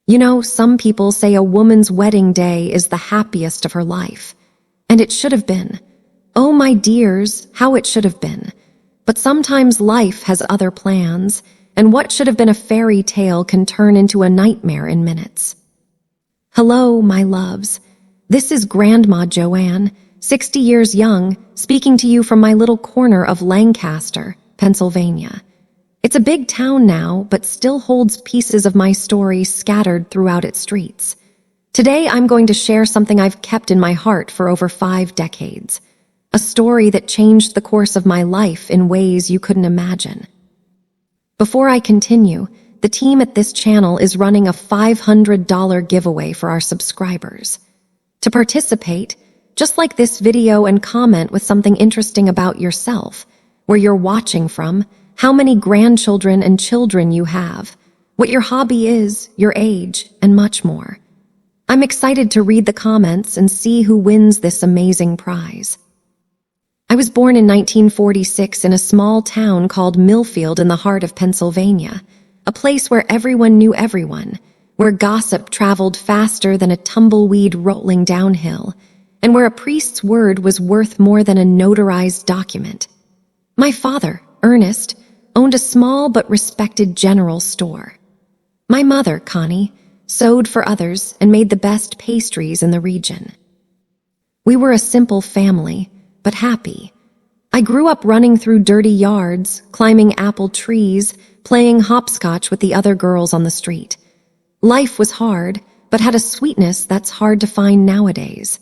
You know, some people say a woman's wedding day is the happiest of her life. And it should have been. Oh, my dears, how it should have been. But sometimes life has other plans, and what should have been a fairy tale can turn into a nightmare in minutes. Hello, my loves. This is Grandma Joanne, 60 years young, speaking to you from my little corner of Lancaster, Pennsylvania. It's a big town now, but still holds pieces of my story scattered throughout its streets. Today, I'm going to share something I've kept in my heart for over 5 decades. A story that changed the course of my life in ways you couldn't imagine. Before I continue, the team at this channel is running a $500 giveaway for our subscribers. To participate, just like this video and comment with something interesting about yourself, where you're watching from, how many grandchildren and children you have, what your hobby is, your age, and much more. I'm excited to read the comments and see who wins this amazing prize. I was born in 1946 in a small town called Millfield in the heart of Pennsylvania, a place where everyone knew everyone, where gossip traveled faster than a tumbleweed rolling downhill, and where a priest's word was worth more than a notarized document. My father, Ernest, owned a small but respected general store. My mother, Connie, sewed for others and made the best pastries in the region. We were a simple family, but happy. I grew up running through dirty yards, climbing apple trees, playing hopscotch with the other girls on the street. Life was hard, but had a sweetness that's hard to find nowadays.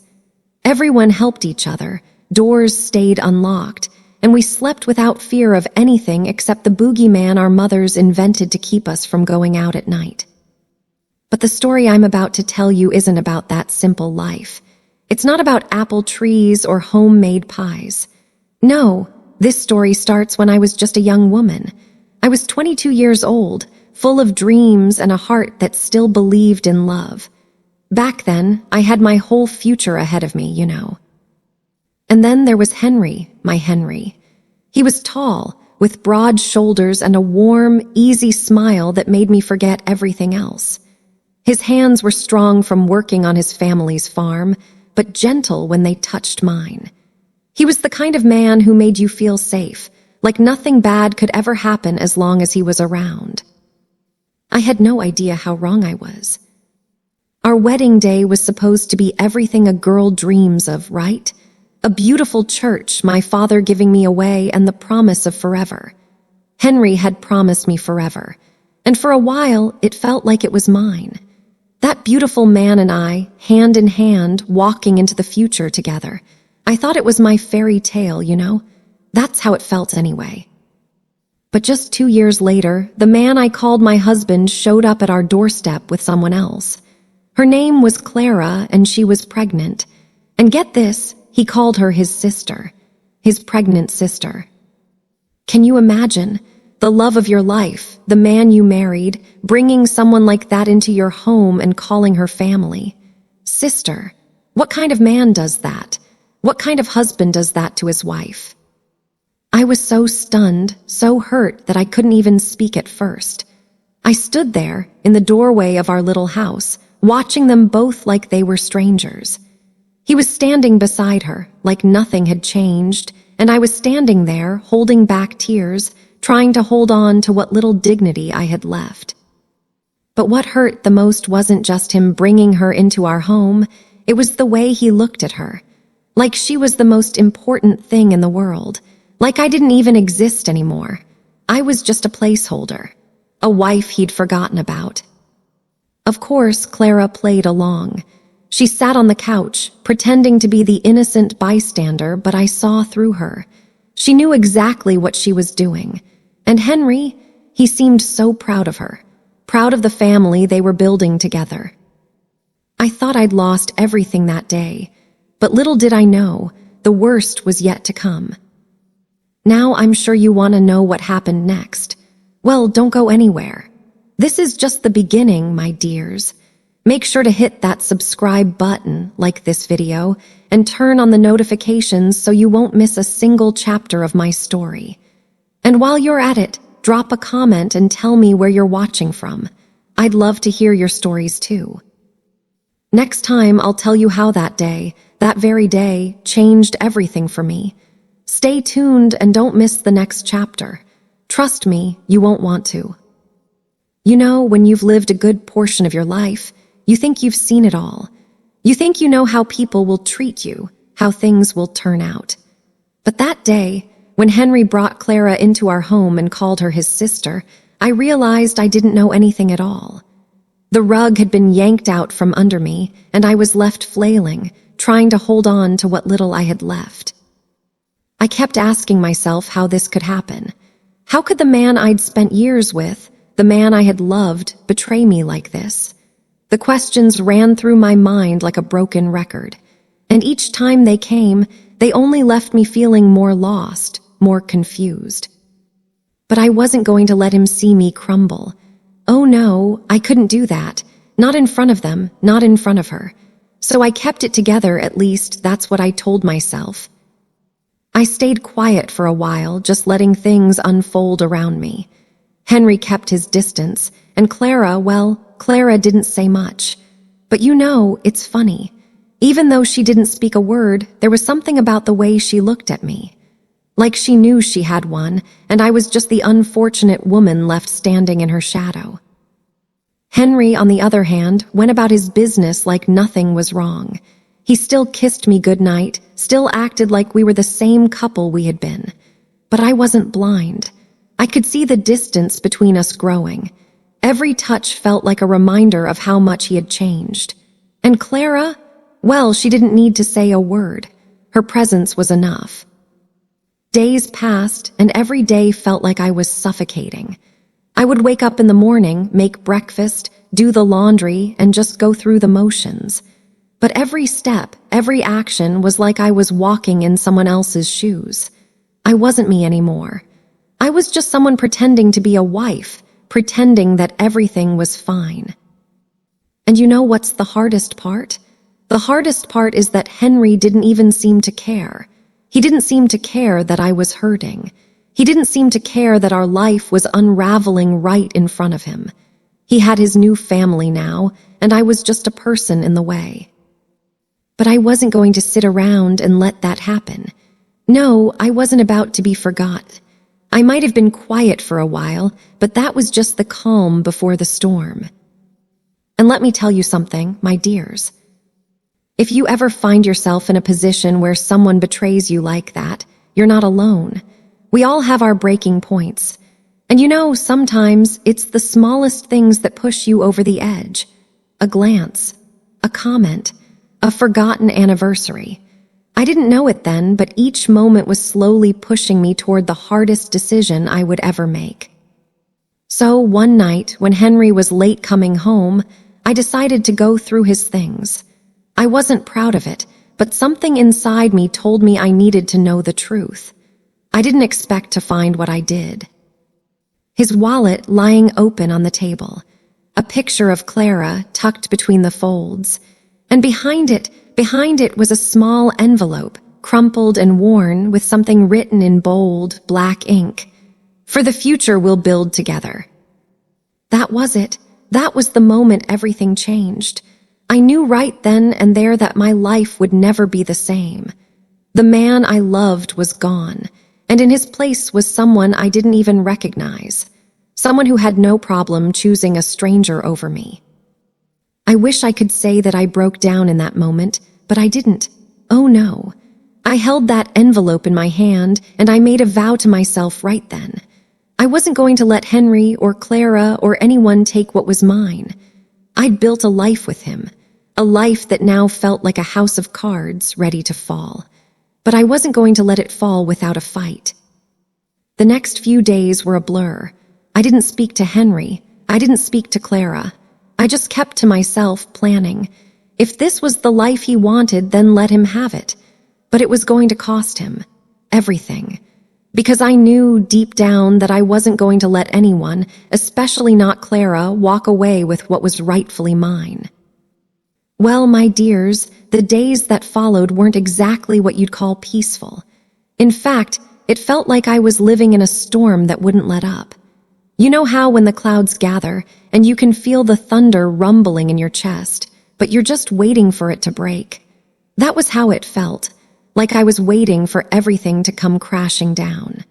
Everyone helped each other, doors stayed unlocked, and we slept without fear of anything except the boogeyman our mothers invented to keep us from going out at night. But the story I'm about to tell you isn't about that simple life. It's not about apple trees or homemade pies. No, this story starts when I was just a young woman. I was 22 years old, full of dreams and a heart that still believed in love. Back then, I had my whole future ahead of me, you know. And then there was Henry, my Henry. He was tall, with broad shoulders and a warm, easy smile that made me forget everything else. His hands were strong from working on his family's farm, but gentle when they touched mine. He was the kind of man who made you feel safe, like nothing bad could ever happen as long as he was around. I had no idea how wrong I was. Our wedding day was supposed to be everything a girl dreams of, right? A beautiful church, my father giving me away, and the promise of forever. Henry had promised me forever, and for a while it felt like it was mine. That beautiful man and I, hand in hand, walking into the future together. I thought it was my fairy tale, you know? That's how it felt anyway. But just 2 years later, the man I called my husband showed up at our doorstep with someone else. Her name was Clara, and she was pregnant. And get this, he called her his sister, his pregnant sister. Can you imagine? The love of your life, the man you married, bringing someone like that into your home and calling her family. Sister. What kind of man does that? What kind of husband does that to his wife? I was so stunned, so hurt that I couldn't even speak at first. I stood there, in the doorway of our little house, watching them both like they were strangers. He was standing beside her, like nothing had changed, and I was standing there, holding back tears, trying to hold on to what little dignity I had left. But what hurt the most wasn't just him bringing her into our home, it was the way he looked at her. Like she was the most important thing in the world. Like I didn't even exist anymore. I was just a placeholder. A wife he'd forgotten about. Of course, Clara played along. She sat on the couch, pretending to be the innocent bystander, but I saw through her. She knew exactly what she was doing. And Henry, he seemed so proud of her. Proud of the family they were building together. I thought I'd lost everything that day, but little did I know, the worst was yet to come. Now I'm sure you want to know what happened next. Well, don't go anywhere. This is just the beginning, my dears. Make sure to hit that subscribe button, like this video, and turn on the notifications so you won't miss a single chapter of my story. And while you're at it, drop a comment and tell me where you're watching from. I'd love to hear your stories too. Next time, I'll tell you how that very day, changed everything for me. Stay tuned and don't miss the next chapter. Trust me, you won't want to. You know, when you've lived a good portion of your life, you think you've seen it all. You think you know how people will treat you, how things will turn out. But that day, when Henry brought Clara into our home and called her his sister, I realized I didn't know anything at all. The rug had been yanked out from under me, and I was left flailing, trying to hold on to what little I had left. I kept asking myself how this could happen. How could the man I'd spent years with, the man I had loved, betray me like this? The questions ran through my mind like a broken record, and each time they came, they only left me feeling more lost, more confused. But I wasn't going to let him see me crumble. Oh no, I couldn't do that. Not in front of them, not in front of her. So I kept it together, at least that's what I told myself. I stayed quiet for a while, just letting things unfold around me. Henry kept his distance, and Clara didn't say much. But you know, it's funny. Even though she didn't speak a word, there was something about the way she looked at me. Like she knew she had one, and I was just the unfortunate woman left standing in her shadow. Henry, on the other hand, went about his business like nothing was wrong. He still kissed me goodnight, still acted like we were the same couple we had been. But I wasn't blind. I could see the distance between us growing. Every touch felt like a reminder of how much he had changed. And Clara? Well, she didn't need to say a word. Her presence was enough. Days passed, and every day felt like I was suffocating. I would wake up in the morning, make breakfast, do the laundry, and just go through the motions. But every step, every action was like I was walking in someone else's shoes. I wasn't me anymore. I was just someone pretending to be a wife, pretending that everything was fine. And you know what's the hardest part? The hardest part is that Henry didn't even seem to care. He didn't seem to care that I was hurting. He didn't seem to care that our life was unraveling right in front of him. He had his new family now, and I was just a person in the way. But I wasn't going to sit around and let that happen. No, I wasn't about to be forgot. I might have been quiet for a while, but that was just the calm before the storm. And let me tell you something, my dears. If you ever find yourself in a position where someone betrays you like that, you're not alone. We all have our breaking points. And you know, sometimes it's the smallest things that push you over the edge. A glance, a comment, a forgotten anniversary. I didn't know it then, but each moment was slowly pushing me toward the hardest decision I would ever make. So one night, when Henry was late coming home, I decided to go through his things. I wasn't proud of it, but something inside me told me I needed to know the truth. I didn't expect to find what I did. His wallet lying open on the table, a picture of Clara tucked between the folds, and behind it was a small envelope, crumpled and worn, with something written in bold, black ink. For the future we'll build together. That was it. That was the moment everything changed. I knew right then and there that my life would never be the same. The man I loved was gone, and in his place was someone I didn't even recognize, someone who had no problem choosing a stranger over me. I wish I could say that I broke down in that moment, but I didn't. Oh no. I held that envelope in my hand, and I made a vow to myself right then. I wasn't going to let Henry or Clara or anyone take what was mine. I'd built a life with him, a life that now felt like a house of cards ready to fall. But I wasn't going to let it fall without a fight. The next few days were a blur. I didn't speak to Henry. I didn't speak to Clara. I just kept to myself, planning. If this was the life he wanted, then let him have it. But it was going to cost him everything. Because I knew deep down that I wasn't going to let anyone, especially not Clara, walk away with what was rightfully mine. Well, my dears, the days that followed weren't exactly what you'd call peaceful. In fact, it felt like I was living in a storm that wouldn't let up. You know how when the clouds gather and you can feel the thunder rumbling in your chest, but you're just waiting for it to break? That was how it felt, like I was waiting for everything to come crashing down.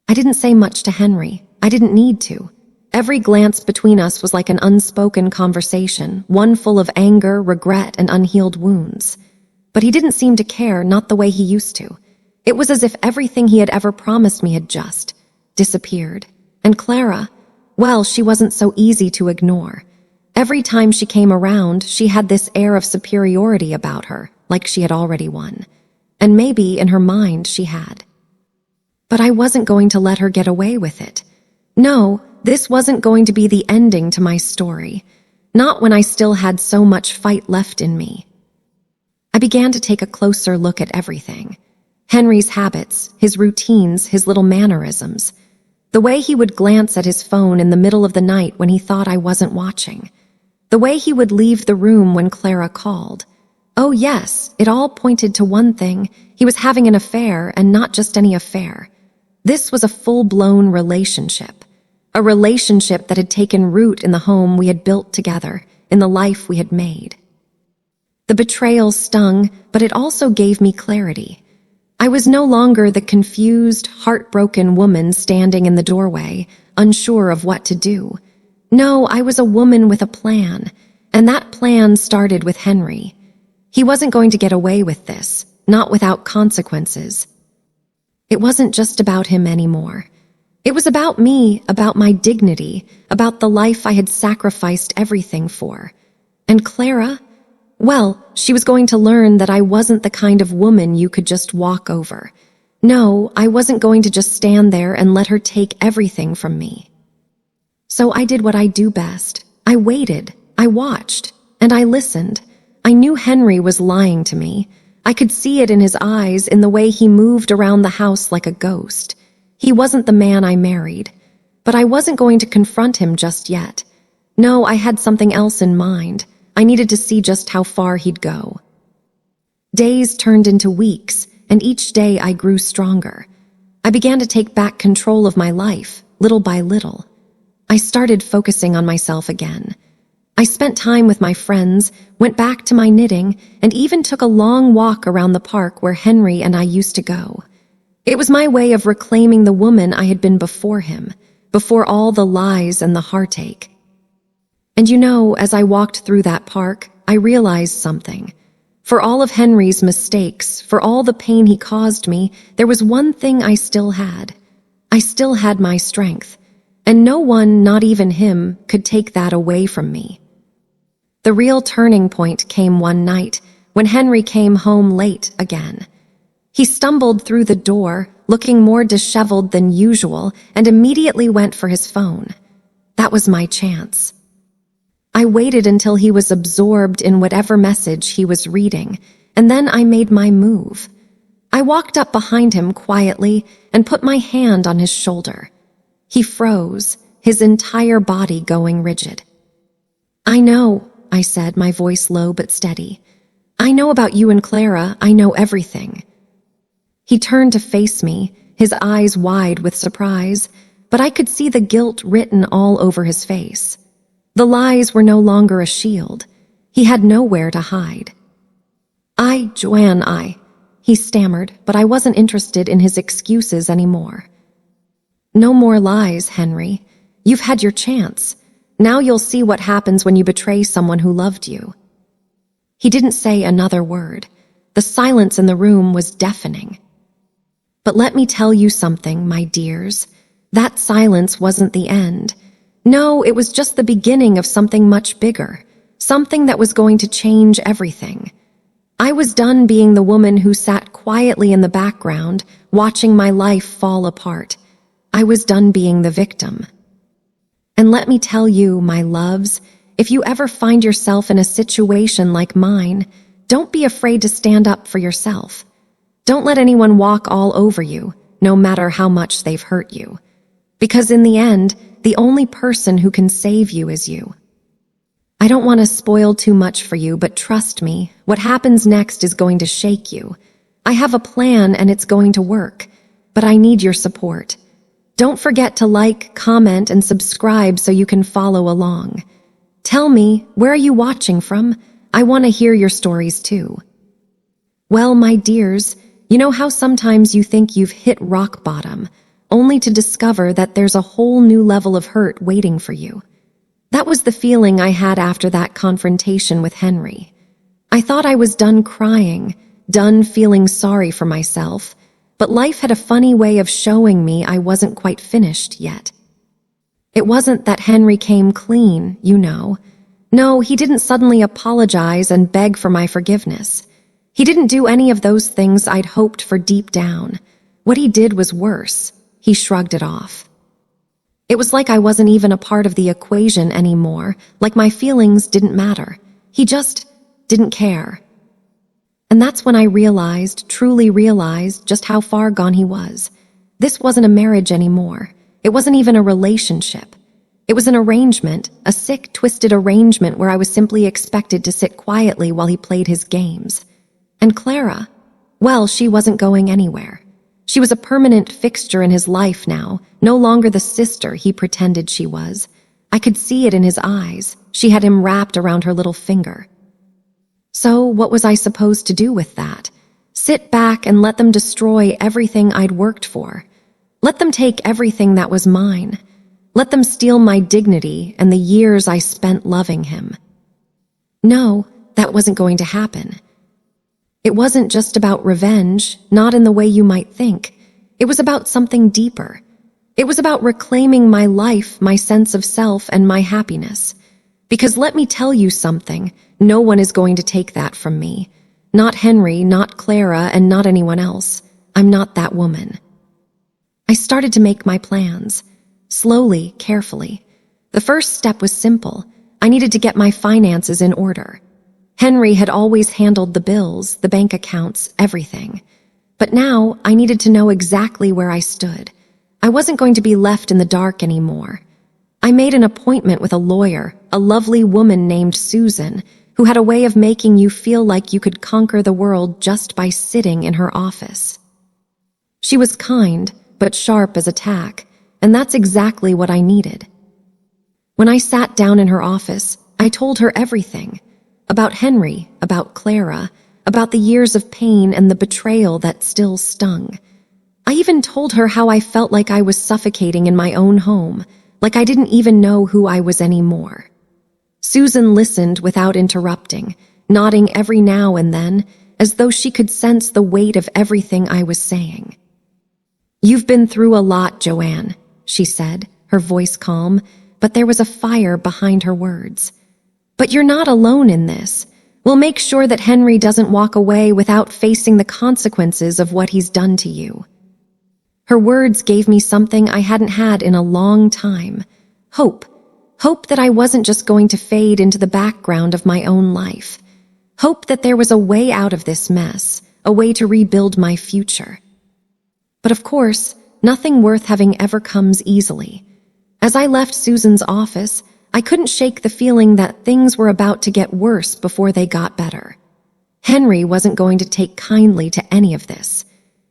I didn't say much to Henry. I didn't need to. Every glance between us was like an unspoken conversation, one full of anger, regret, and unhealed wounds. But he didn't seem to care, not the way he used to. It was as if everything he had ever promised me had just disappeared. And Clara, well, she wasn't so easy to ignore. Every time she came around, she had this air of superiority about her, like she had already won. And maybe in her mind she had. But I wasn't going to let her get away with it. No, this wasn't going to be the ending to my story. Not when I still had so much fight left in me. I began to take a closer look at everything. Henry's habits, his routines, his little mannerisms. The way he would glance at his phone in the middle of the night when he thought I wasn't watching. The way he would leave the room when Clara called. Oh yes, it all pointed to one thing. He was having an affair, and not just any affair. This was a full-blown relationship. A relationship that had taken root in the home we had built together, in the life we had made. The betrayal stung, but it also gave me clarity. I was no longer the confused, heartbroken woman standing in the doorway, unsure of what to do. No, I was a woman with a plan, and that plan started with Henry. He wasn't going to get away with this, not without consequences. It wasn't just about him anymore. It was about me, about my dignity, about the life I had sacrificed everything for. And Clara? Well, she was going to learn that I wasn't the kind of woman you could just walk over. No, I wasn't going to just stand there and let her take everything from me. So I did what I do best. I waited, I watched, and I listened. I knew Henry was lying to me. I could see it in his eyes, in the way he moved around the house like a ghost. He wasn't the man I married. But I wasn't going to confront him just yet. No, I had something else in mind. I needed to see just how far he'd go. Days turned into weeks, and each day I grew stronger. I began to take back control of my life, little by little. I started focusing on myself again. I spent time with my friends, went back to my knitting, and even took a long walk around the park where Henry and I used to go. It was my way of reclaiming the woman I had been before him, before all the lies and the heartache. And you know, as I walked through that park, I realized something. For all of Henry's mistakes, for all the pain he caused me, there was one thing I still had. I still had my strength, and no one, not even him, could take that away from me. The real turning point came one night, when Henry came home late again. He stumbled through the door, looking more disheveled than usual, and immediately went for his phone. That was my chance. I waited until he was absorbed in whatever message he was reading, and then I made my move. I walked up behind him quietly and put my hand on his shoulder. He froze, his entire body going rigid. "I know," I said, my voice low but steady. "I know about you and Clara. I know everything." He turned to face me, his eyes wide with surprise, but I could see the guilt written all over his face. The lies were no longer a shield. He had nowhere to hide. Joanne, he stammered, but I wasn't interested in his excuses anymore. "No more lies, Henry. You've had your chance. Now you'll see what happens when you betray someone who loved you." He didn't say another word. The silence in the room was deafening. But let me tell you something, my dears. That silence wasn't the end. No, it was just the beginning of something much bigger, something that was going to change everything. I was done being the woman who sat quietly in the background, watching my life fall apart. I was done being the victim. And let me tell you, my loves, if you ever find yourself in a situation like mine, don't be afraid to stand up for yourself. Don't let anyone walk all over you, no matter how much they've hurt you. Because in the end, the only person who can save you is you. I don't want to spoil too much for you, but trust me, what happens next is going to shake you. I have a plan and it's going to work, but I need your support. Don't forget to like, comment, and subscribe so you can follow along. Tell me, where are you watching from? I want to hear your stories too. Well, my dears, you know how sometimes you think you've hit rock bottom, only to discover that there's a whole new level of hurt waiting for you. That was the feeling I had after that confrontation with Henry. I thought I was done crying, done feeling sorry for myself, but life had a funny way of showing me I wasn't quite finished yet. It wasn't that Henry came clean, you know. No, he didn't suddenly apologize and beg for my forgiveness. He didn't do any of those things I'd hoped for deep down. What he did was worse. He shrugged it off. It was like I wasn't even a part of the equation anymore, like my feelings didn't matter. He just didn't care. And that's when I truly realized, just how far gone he was. This wasn't a marriage anymore. It wasn't even a relationship. It was an arrangement, a sick, twisted arrangement where I was simply expected to sit quietly while he played his games. And Clara, well, she wasn't going anywhere. She was a permanent fixture in his life now, no longer the sister he pretended she was. I could see it in his eyes. She had him wrapped around her little finger. So what was I supposed to do with that? Sit back and let them destroy everything I'd worked for. Let them take everything that was mine. Let them steal my dignity and the years I spent loving him. No, that wasn't going to happen. It wasn't just about revenge, not in the way you might think. It was about something deeper. It was about reclaiming my life, my sense of self, and my happiness. Because let me tell you something, no one is going to take that from me. Not Henry, not Clara, and not anyone else. I'm not that woman. I started to make my plans. Slowly, carefully. The first step was simple. I needed to get my finances in order. Henry had always handled the bills, the bank accounts, everything. But now I needed to know exactly where I stood. I wasn't going to be left in the dark anymore. I made an appointment with a lawyer, a lovely woman named Susan, who had a way of making you feel like you could conquer the world just by sitting in her office. She was kind, but sharp as a tack, and that's exactly what I needed. When I sat down in her office, I told her everything. About Henry, about Clara, about the years of pain and the betrayal that still stung. I even told her how I felt like I was suffocating in my own home, like I didn't even know who I was anymore. Susan listened without interrupting, nodding every now and then, as though she could sense the weight of everything I was saying. "You've been through a lot, Joanne," she said, her voice calm, but there was a fire behind her words. "But you're not alone in this. We'll make sure that Henry doesn't walk away without facing the consequences of what he's done to you." Her words gave me something I hadn't had in a long time. Hope. Hope that I wasn't just going to fade into the background of my own life. Hope that there was a way out of this mess, a way to rebuild my future. But of course, nothing worth having ever comes easily. As I left Susan's office, I couldn't shake the feeling that things were about to get worse before they got better. Henry wasn't going to take kindly to any of this.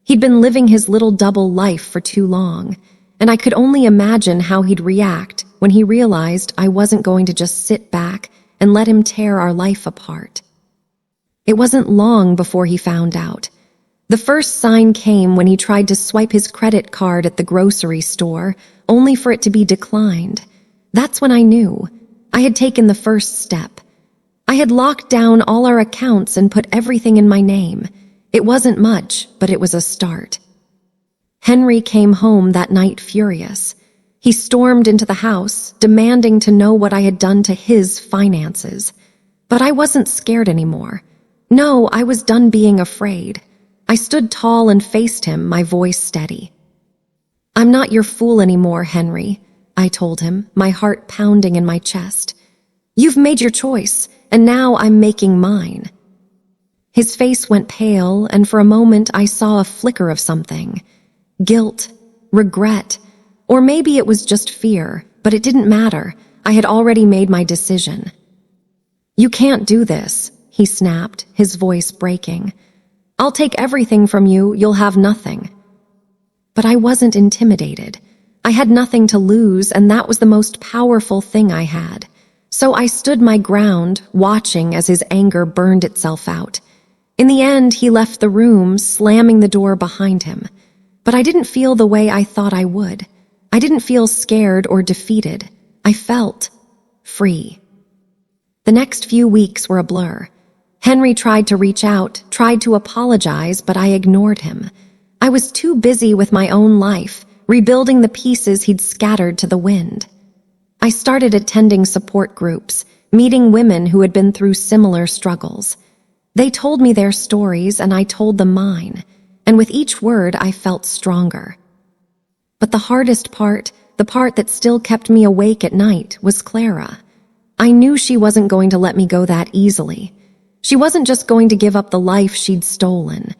He'd been living his little double life for too long, and I could only imagine how he'd react when he realized I wasn't going to just sit back and let him tear our life apart. It wasn't long before he found out. The first sign came when he tried to swipe his credit card at the grocery store, only for it to be declined. That's when I knew. I had taken the first step. I had locked down all our accounts and put everything in my name. It wasn't much, but it was a start. Henry came home that night furious. He stormed into the house, demanding to know what I had done to his finances. But I wasn't scared anymore. No, I was done being afraid. I stood tall and faced him, my voice steady. "I'm not your fool anymore, Henry," I told him, my heart pounding in my chest. "You've made your choice, and now I'm making mine." His face went pale, and for a moment I saw a flicker of something. Guilt, regret, or maybe it was just fear, but it didn't matter. I had already made my decision. "You can't do this," he snapped, his voice breaking. "I'll take everything from you, you'll have nothing." But I wasn't intimidated. I had nothing to lose, and that was the most powerful thing I had. So I stood my ground, watching as his anger burned itself out. In the end, he left the room, slamming the door behind him. But I didn't feel the way I thought I would. I didn't feel scared or defeated. I felt free. The next few weeks were a blur. Henry tried to reach out, tried to apologize, but I ignored him. I was too busy with my own life, rebuilding the pieces he'd scattered to the wind. I started attending support groups, meeting women who had been through similar struggles. They told me their stories, and I told them mine, and with each word I felt stronger. But the hardest part, the part that still kept me awake at night, was Clara. I knew she wasn't going to let me go that easily. She wasn't just going to give up the life she'd stolen,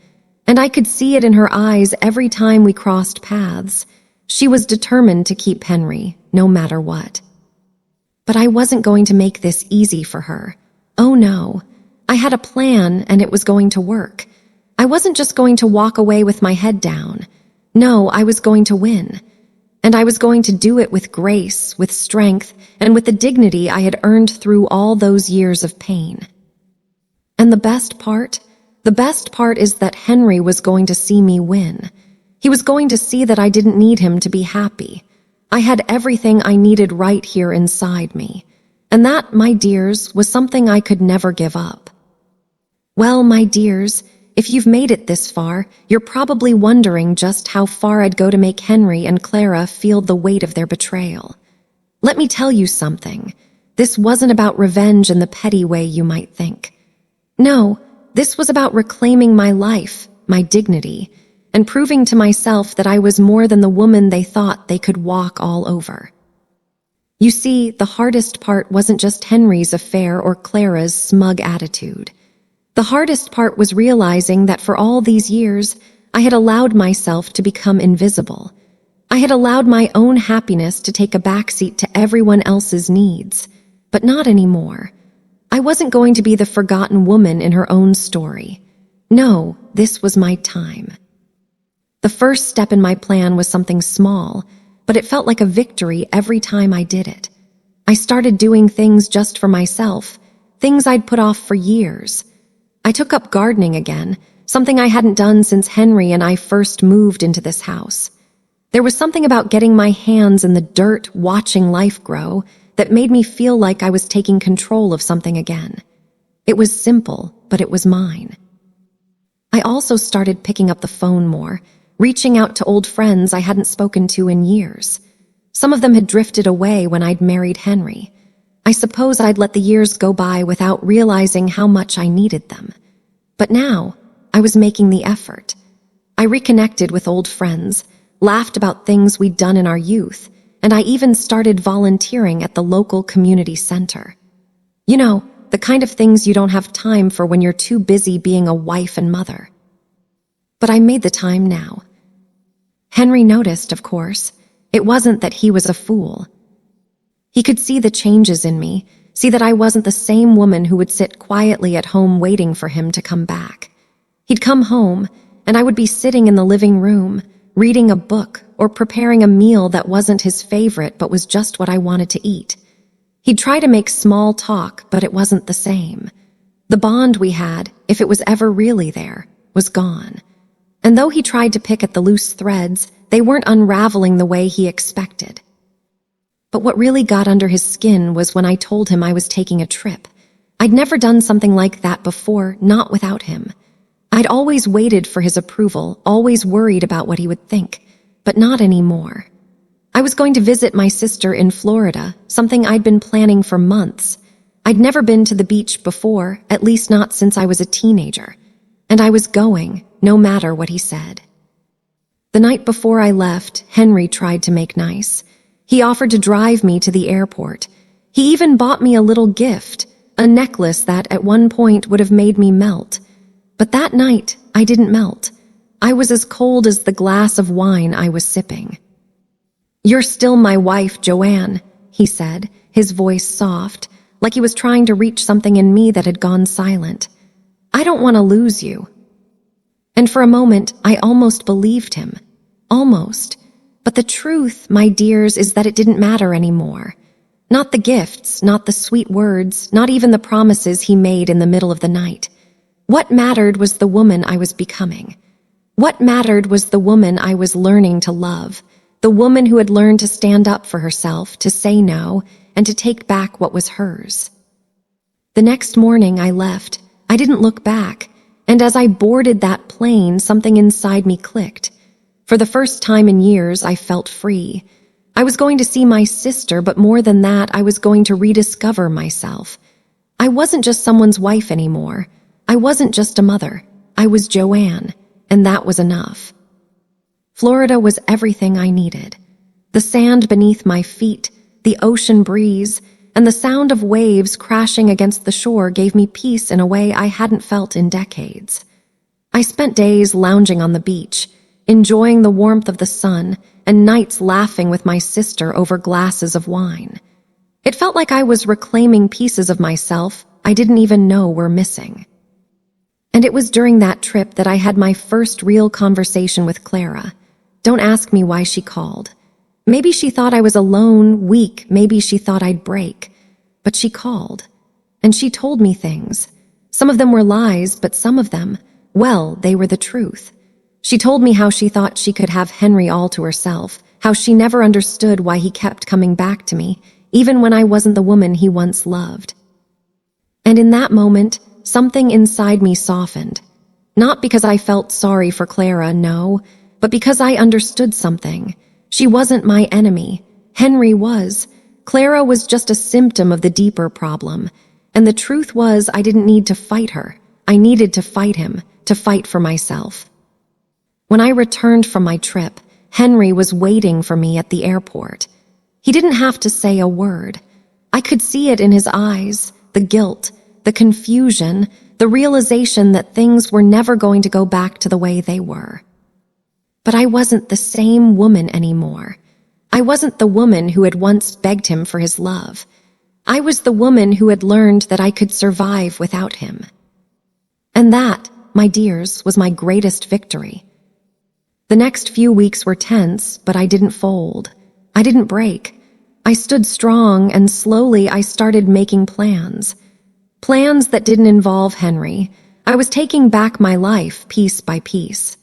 and I could see it in her eyes every time we crossed paths. She was determined to keep Henry, no matter what. But I wasn't going to make this easy for her. Oh no. I had a plan, and it was going to work. I wasn't just going to walk away with my head down. No, I was going to win. And I was going to do it with grace, with strength, and with the dignity I had earned through all those years of pain. And the best part is that Henry was going to see me win. He was going to see that I didn't need him to be happy. I had everything I needed right here inside me. And that, my dears, was something I could never give up. Well, my dears, if you've made it this far, you're probably wondering just how far I'd go to make Henry and Clara feel the weight of their betrayal. Let me tell you something. This wasn't about revenge in the petty way you might think. No, this was about reclaiming my life, my dignity, and proving to myself that I was more than the woman they thought they could walk all over. You see, the hardest part wasn't just Henry's affair or Clara's smug attitude. The hardest part was realizing that for all these years, I had allowed myself to become invisible. I had allowed my own happiness to take a backseat to everyone else's needs, but not anymore. I wasn't going to be the forgotten woman in her own story. No, this was my time. The first step in my plan was something small, but it felt like a victory every time I did it. I started doing things just for myself, things I'd put off for years. I took up gardening again, something I hadn't done since Henry and I first moved into this house. There was something about getting my hands in the dirt, watching life grow, that made me feel like I was taking control of something again. It was simple, but it was mine. I also started picking up the phone more, reaching out to old friends I hadn't spoken to in years. Some of them had drifted away when I'd married Henry. I suppose I'd let the years go by without realizing how much I needed them. But now, I was making the effort. I reconnected with old friends, laughed about things we'd done in our youth, and I even started volunteering at the local community center. You know, the kind of things you don't have time for when you're too busy being a wife and mother. But I made the time now. Henry noticed, of course. It wasn't that he was a fool. He could see the changes in me, see that I wasn't the same woman who would sit quietly at home waiting for him to come back. He'd come home, and I would be sitting in the living room, reading a book or preparing a meal that wasn't his favorite but was just what I wanted to eat. He'd try to make small talk, but it wasn't the same. The bond we had, if it was ever really there, was gone. And though he tried to pick at the loose threads, they weren't unraveling the way he expected. But what really got under his skin was when I told him I was taking a trip. I'd never done something like that before, not without him. I'd always waited for his approval, always worried about what he would think, but not anymore. I was going to visit my sister in Florida, something I'd been planning for months. I'd never been to the beach before, at least not since I was a teenager. And I was going, no matter what he said. The night before I left, Henry tried to make nice. He offered to drive me to the airport. He even bought me a little gift, a necklace that at one point would have made me melt. But that night, I didn't melt. I was as cold as the glass of wine I was sipping. "You're still my wife, Joanne," he said, his voice soft, like he was trying to reach something in me that had gone silent. "I don't want to lose you." And for a moment, I almost believed him. Almost. But the truth, my dears, is that it didn't matter anymore. Not the gifts, not the sweet words, not even the promises he made in the middle of the night. What mattered was the woman I was becoming. What mattered was the woman I was learning to love, the woman who had learned to stand up for herself, to say no, and to take back what was hers. The next morning I left. I didn't look back, and as I boarded that plane, something inside me clicked. For the first time in years, I felt free. I was going to see my sister, but more than that, I was going to rediscover myself. I wasn't just someone's wife anymore. I wasn't just a mother. I was Joanne, and that was enough. Florida was everything I needed. The sand beneath my feet, the ocean breeze, and the sound of waves crashing against the shore gave me peace in a way I hadn't felt in decades. I spent days lounging on the beach, enjoying the warmth of the sun, and nights laughing with my sister over glasses of wine. It felt like I was reclaiming pieces of myself I didn't even know were missing. And it was during that trip that I had my first real conversation with Clara. Don't ask me why she called. Maybe she thought I was alone, weak, maybe she thought I'd break. But she called, and she told me things. Some of them were lies, but some of them, well, they were the truth. She told me how she thought she could have Henry all to herself, how she never understood why he kept coming back to me, even when I wasn't the woman he once loved. And in that moment, something inside me softened. Not because I felt sorry for Clara, no, but because I understood something. She wasn't my enemy. Henry was. Clara was just a symptom of the deeper problem. And the truth was, I didn't need to fight her. I needed to fight him, to fight for myself. When I returned from my trip, Henry was waiting for me at the airport. He didn't have to say a word. I could see it in his eyes, the guilt, the confusion, the realization that things were never going to go back to the way they were. But I wasn't the same woman anymore. I wasn't the woman who had once begged him for his love. I was the woman who had learned that I could survive without him. And that, my dears, was my greatest victory. The next few weeks were tense, but I didn't fold. I didn't break. I stood strong, and slowly I started making plans. Plans that didn't involve Henry. I was taking back my life piece by piece.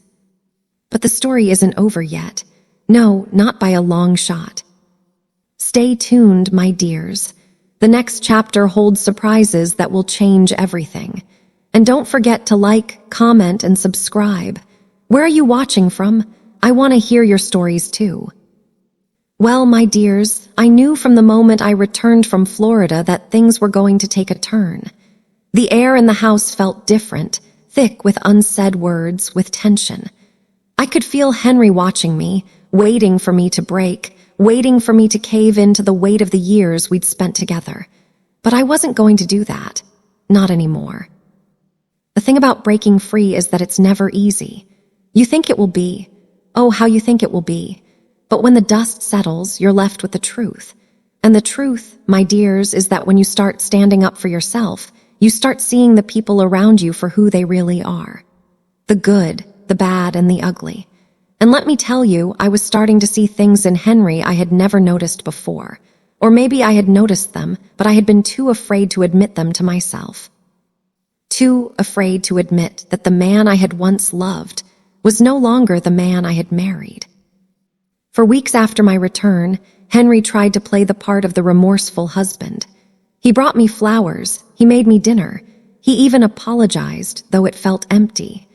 But the story isn't over yet. No, not by a long shot. Stay tuned, my dears. The next chapter holds surprises that will change everything. And don't forget to like, comment, and subscribe. Where are you watching from? I want to hear your stories too. Well, my dears, I knew from the moment I returned from Florida that things were going to take a turn. The air in the house felt different, thick with unsaid words, with tension. I could feel Henry watching me, waiting for me to break, waiting for me to cave into the weight of the years we'd spent together. But I wasn't going to do that. Not anymore. The thing about breaking free is that it's never easy. You think it will be. Oh, how you think it will be. But when the dust settles, you're left with the truth. And the truth, my dears, is that when you start standing up for yourself, you start seeing the people around you for who they really are. The good, the bad, and the ugly. And let me tell you, I was starting to see things in Henry I had never noticed before. Or maybe I had noticed them, but I had been too afraid to admit them to myself. Too afraid to admit that the man I had once loved was no longer the man I had married. For weeks after my return, Henry tried to play the part of the remorseful husband. He brought me flowers, he made me dinner, he even apologized, though it felt empty.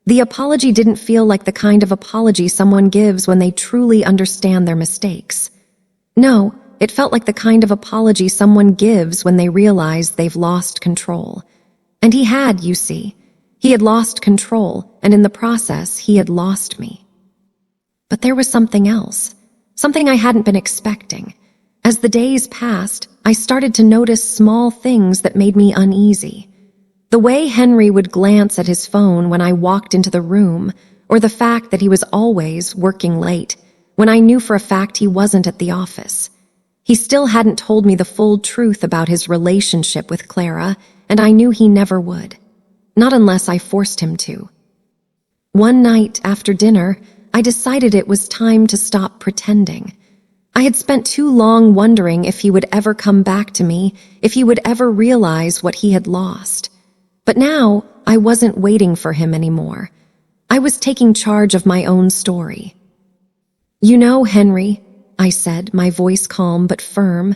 The apology didn't feel like the kind of apology someone gives when they truly understand their mistakes. No, it felt like the kind of apology someone gives when they realize they've lost control. And he had, you see. He had lost control, and in the process, he had lost me. But there was something else, something I hadn't been expecting. As the days passed, I started to notice small things that made me uneasy. The way Henry would glance at his phone when I walked into the room, or the fact that he was always working late, when I knew for a fact he wasn't at the office. He still hadn't told me the full truth about his relationship with Clara, and I knew he never would. Not unless I forced him to. One night after dinner, I decided it was time to stop pretending. I had spent too long wondering if he would ever come back to me, if he would ever realize what he had lost. But now, I wasn't waiting for him anymore. I was taking charge of my own story. "You know, Henry," I said, my voice calm but firm,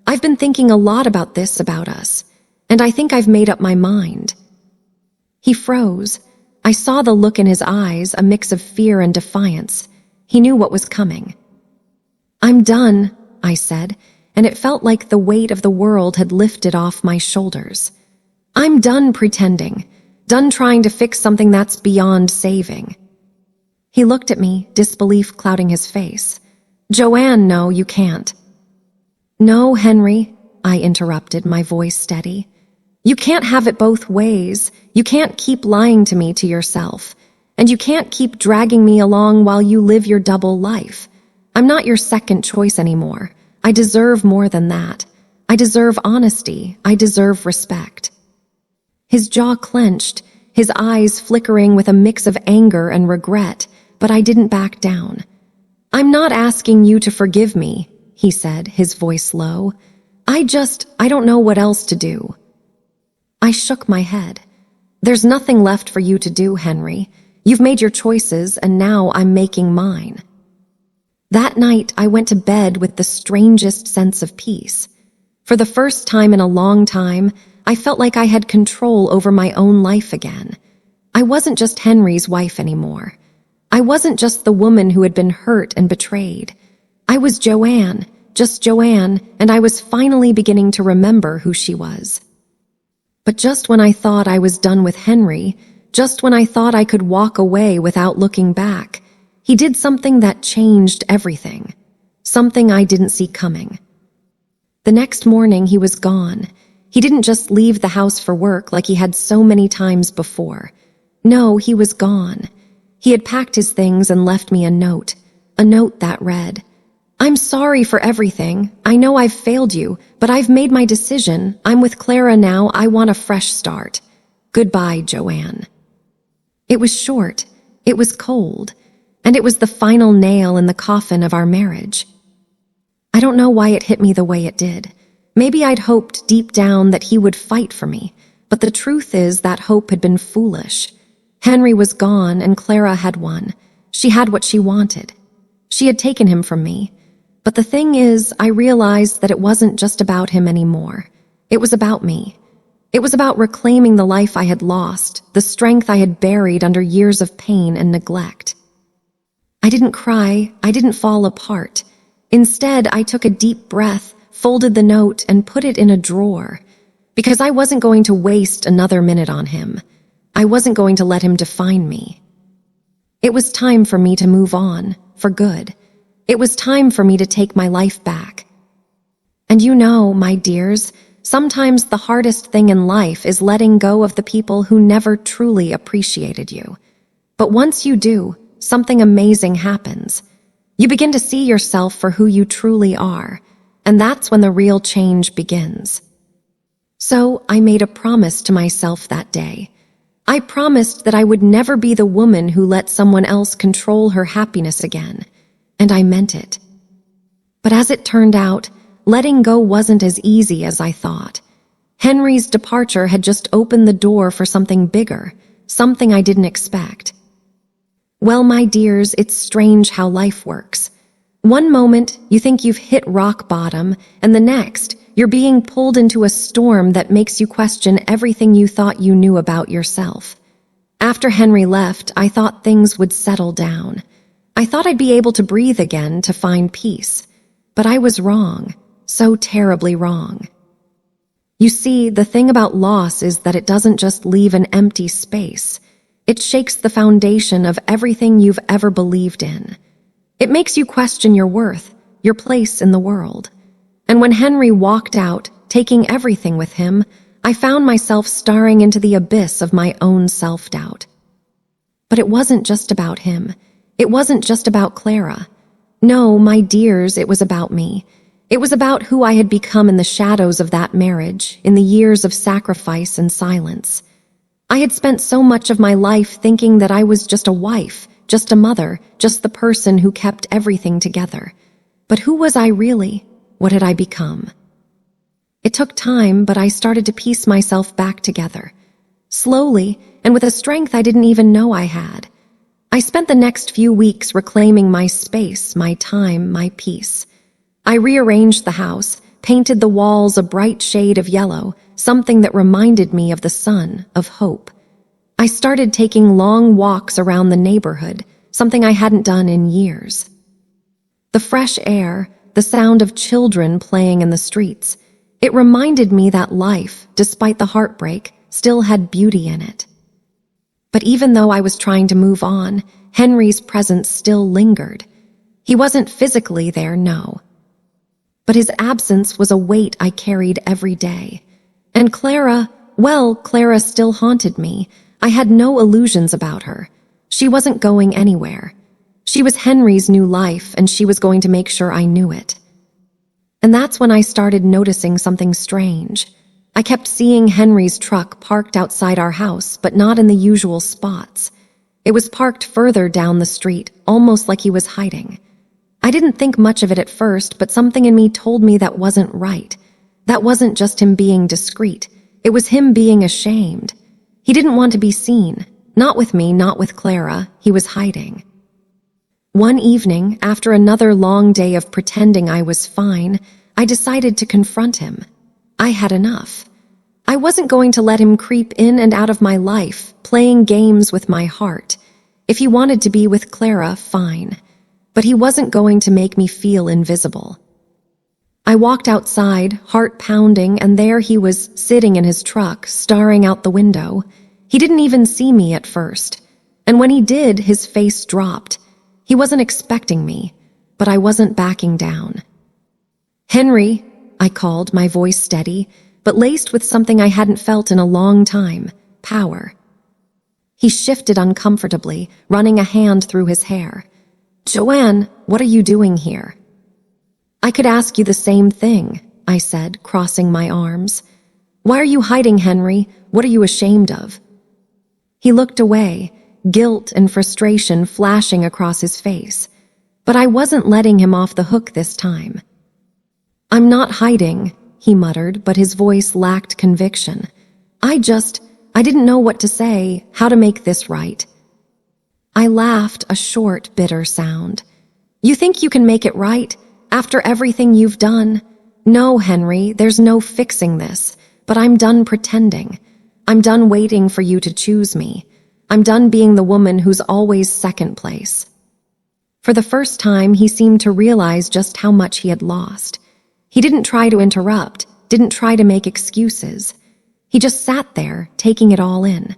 "I've been thinking a lot about this about us, and I think I've made up my mind." He froze. I saw the look in his eyes, a mix of fear and defiance. He knew what was coming. "I'm done," I said, and it felt like the weight of the world had lifted off my shoulders. "I'm done pretending, done trying to fix something that's beyond saving." He looked at me, disbelief clouding his face. "Joanne, no, you can't." "No, Henry," I interrupted, my voice steady. "You can't have it both ways. You can't keep lying to me to yourself. And you can't keep dragging me along while you live your double life. I'm not your second choice anymore. I deserve more than that. I deserve honesty. I deserve respect." His jaw clenched, his eyes flickering with a mix of anger and regret, but I didn't back down. "I'm not asking you to forgive me," he said, his voice low. I don't know what else to do." I shook my head. "There's nothing left for you to do, Henry. You've made your choices, and now I'm making mine." That night, I went to bed with the strangest sense of peace. For the first time in a long time, I felt like I had control over my own life again. I wasn't just Henry's wife anymore. I wasn't just the woman who had been hurt and betrayed. I was Joanne, just Joanne, and I was finally beginning to remember who she was. But just when I thought I was done with Henry, just when I thought I could walk away without looking back, he did something that changed everything. Something I didn't see coming. The next morning, he was gone. He didn't just leave the house for work like he had so many times before. No, he was gone. He had packed his things and left me a note that read, "I'm sorry for everything. I know I've failed you, but I've made my decision. I'm with Clara now. I want a fresh start. Goodbye, Joanne." It was short, it was cold, and it was the final nail in the coffin of our marriage. I don't know why it hit me the way it did. Maybe I'd hoped deep down that he would fight for me, but the truth is that hope had been foolish. Henry was gone and Clara had won. She had what she wanted. She had taken him from me. But the thing is, I realized that it wasn't just about him anymore. It was about me. It was about reclaiming the life I had lost, the strength I had buried under years of pain and neglect. I didn't cry. I didn't fall apart. Instead, I took a deep breath, folded the note, and put it in a drawer. Because I wasn't going to waste another minute on him. I wasn't going to let him define me. It was time for me to move on, for good. It was time for me to take my life back. And you know, my dears, sometimes the hardest thing in life is letting go of the people who never truly appreciated you. But once you do, something amazing happens. You begin to see yourself for who you truly are, and that's when the real change begins. So I made a promise to myself that day. I promised that I would never be the woman who let someone else control her happiness again. And I meant it. But as it turned out, letting go wasn't as easy as I thought. Henry's departure had just opened the door for something bigger, something I didn't expect. Well, my dears, it's strange how life works. One moment, you think you've hit rock bottom, and the next, you're being pulled into a storm that makes you question everything you thought you knew about yourself. After Henry left, I thought things would settle down. I thought I'd be able to breathe again, to find peace. But I was wrong, so terribly wrong. You see, the thing about loss is that it doesn't just leave an empty space. It shakes the foundation of everything you've ever believed in. It makes you question your worth, your place in the world. And when Henry walked out, taking everything with him, I found myself staring into the abyss of my own self-doubt. But it wasn't just about him. It wasn't just about Clara. No, my dears, it was about me. It was about who I had become in the shadows of that marriage, in the years of sacrifice and silence. I had spent so much of my life thinking that I was just a wife, just a mother, just the person who kept everything together. But who was I really? What had I become? It took time, but I started to piece myself back together. Slowly, and with a strength I didn't even know I had. I spent the next few weeks reclaiming my space, my time, my peace. I rearranged the house, painted the walls a bright shade of yellow, something that reminded me of the sun, of hope. I started taking long walks around the neighborhood, something I hadn't done in years. The fresh air, the sound of children playing in the streets, it reminded me that life, despite the heartbreak, still had beauty in it. But even though I was trying to move on, Henry's presence still lingered. He wasn't physically there, no. But his absence was a weight I carried every day. And Clara still haunted me. I had no illusions about her. She wasn't going anywhere. She was Henry's new life, and she was going to make sure I knew it. And that's when I started noticing something strange. I kept seeing Henry's truck parked outside our house, but not in the usual spots. It was parked further down the street, almost like he was hiding. I didn't think much of it at first, but something in me told me that wasn't right. That wasn't just him being discreet. It was him being ashamed. He didn't want to be seen. Not with me, not with Clara. He was hiding. One evening, after another long day of pretending I was fine, I decided to confront him. I had enough. I wasn't going to let him creep in and out of my life, playing games with my heart. If he wanted to be with Clara, fine. But he wasn't going to make me feel invisible. I walked outside, heart pounding, and there he was, sitting in his truck, staring out the window. He didn't even see me at first. And when he did, his face dropped. He wasn't expecting me, but I wasn't backing down. "Henry," I called, my voice steady, but laced with something I hadn't felt in a long time, power. He shifted uncomfortably, running a hand through his hair. "Joanne, what are you doing here?" "I could ask you the same thing," I said, crossing my arms. "Why are you hiding, Henry? What are you ashamed of?" He looked away, guilt and frustration flashing across his face. But I wasn't letting him off the hook this time. "I'm not hiding," he muttered, but his voice lacked conviction. I didn't know what to say, how to make this right." I laughed, a short, bitter sound. "You think you can make it right? After everything you've done? No, Henry, there's no fixing this, but I'm done pretending. I'm done waiting for you to choose me. I'm done being the woman who's always second place." For the first time, he seemed to realize just how much he had lost. He didn't try to interrupt, didn't try to make excuses. He just sat there, taking it all in.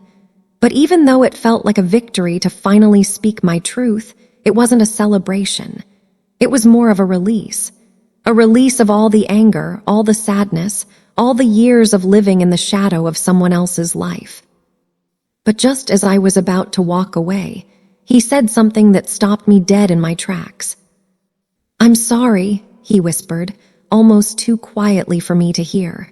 But even though it felt like a victory to finally speak my truth, it wasn't a celebration. It was more of a release of all the anger, all the sadness, all the years of living in the shadow of someone else's life. But just as I was about to walk away, he said something that stopped me dead in my tracks. "I'm sorry," he whispered, almost too quietly for me to hear.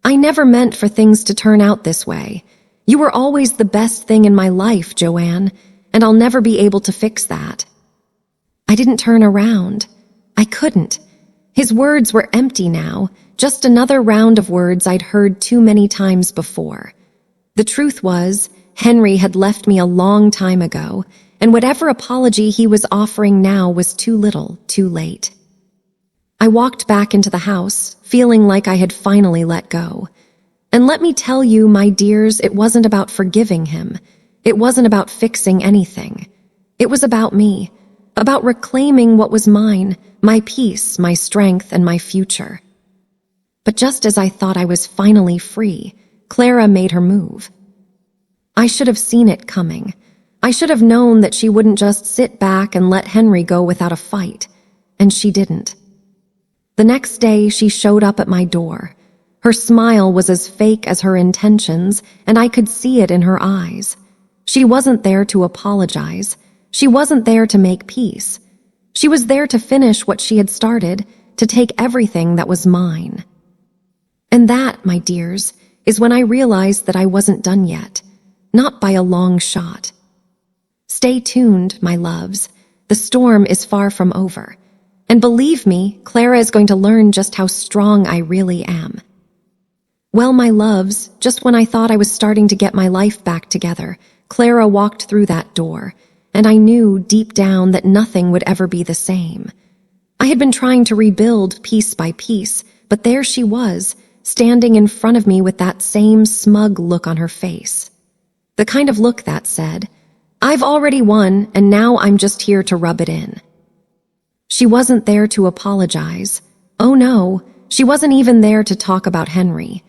"I never meant for things to turn out this way. You were always the best thing in my life, Joanne, and I'll never be able to fix that." I didn't turn around. I couldn't. His words were empty now, just another round of words I'd heard too many times before. The truth was, Henry had left me a long time ago, and whatever apology he was offering now was too little, too late. I walked back into the house, feeling like I had finally let go. And let me tell you, my dears, it wasn't about forgiving him. It wasn't about fixing anything. It was about me, about reclaiming what was mine, my peace, my strength, and my future. But just as I thought I was finally free, Clara made her move. I should have seen it coming. I should have known that she wouldn't just sit back and let Henry go without a fight. And she didn't. The next day, she showed up at my door. Her smile was as fake as her intentions, and I could see it in her eyes. She wasn't there to apologize. She wasn't there to make peace. She was there to finish what she had started, to take everything that was mine. And that, my dears, is when I realized that I wasn't done yet. Not by a long shot. Stay tuned, my loves. The storm is far from over. And believe me, Clara is going to learn just how strong I really am. Well, my loves, just when I thought I was starting to get my life back together, Clara walked through that door, and I knew deep down that nothing would ever be the same. I had been trying to rebuild piece by piece, but there she was, standing in front of me with that same smug look on her face. The kind of look that said, "I've already won, and now I'm just here to rub it in." She wasn't there to apologize. Oh no, she wasn't even there to talk about Henry.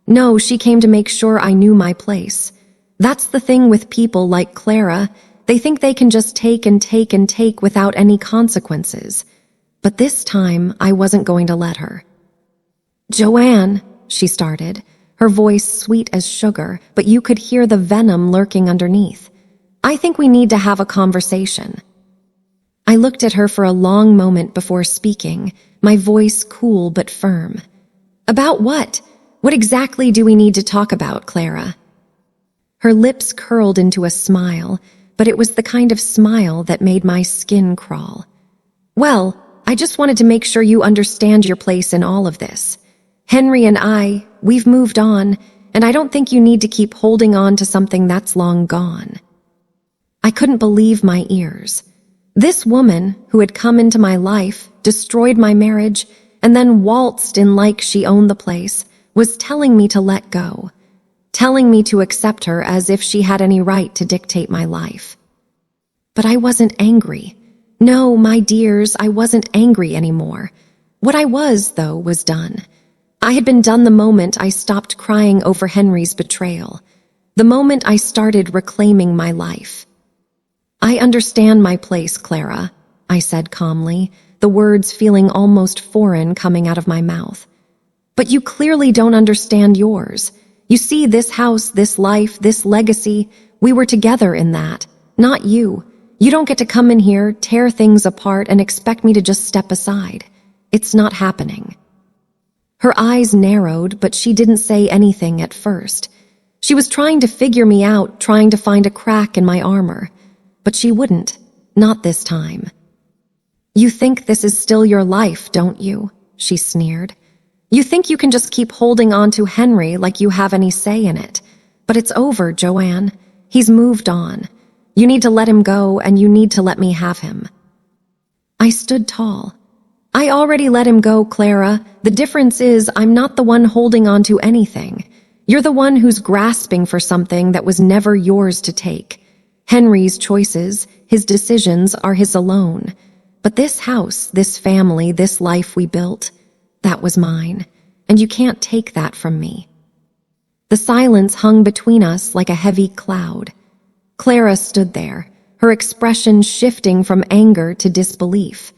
No, she came to make sure I knew my place. That's the thing with people like Clara. They think they can just take and take and take without any consequences. But this time, I wasn't going to let her. "Joanne," she started, her voice sweet as sugar, but you could hear the venom lurking underneath. "I think we need to have a conversation." I looked at her for a long moment before speaking, my voice cool but firm. "About what? What exactly do we need to talk about, Clara?" Her lips curled into a smile, but it was the kind of smile that made my skin crawl. "Well, I just wanted to make sure you understand your place in all of this. Henry and we've moved on, and I don't think you need to keep holding on to something that's long gone." I couldn't believe my ears. This woman, who had come into my life, destroyed my marriage, and then waltzed in like she owned the place, was telling me to let go, telling me to accept her as if she had any right to dictate my life. But I wasn't angry. No, my dears, I wasn't angry anymore. What I was, though, was done. I had been done the moment I stopped crying over Henry's betrayal, the moment I started reclaiming my life. "I understand my place, Clara," I said calmly, the words feeling almost foreign coming out of my mouth. "But you clearly don't understand yours. You see, this house, this life, this legacy, we were together in that, not you. You don't get to come in here, tear things apart, and expect me to just step aside. It's not happening." Her eyes narrowed, but she didn't say anything at first. She was trying to figure me out, trying to find a crack in my armor. But she wouldn't, not this time. "You think this is still your life, don't you?" she sneered. "You think you can just keep holding on to Henry like you have any say in it. But it's over, Joanne. He's moved on. You need to let him go, and you need to let me have him." I stood tall. "I already let him go, Clara. The difference is I'm not the one holding on to anything. You're the one who's grasping for something that was never yours to take. Henry's choices, his decisions are his alone. But this house, this family, this life we built, that was mine, and you can't take that from me." The silence hung between us like a heavy cloud. Clara stood there, her expression shifting from anger to disbelief.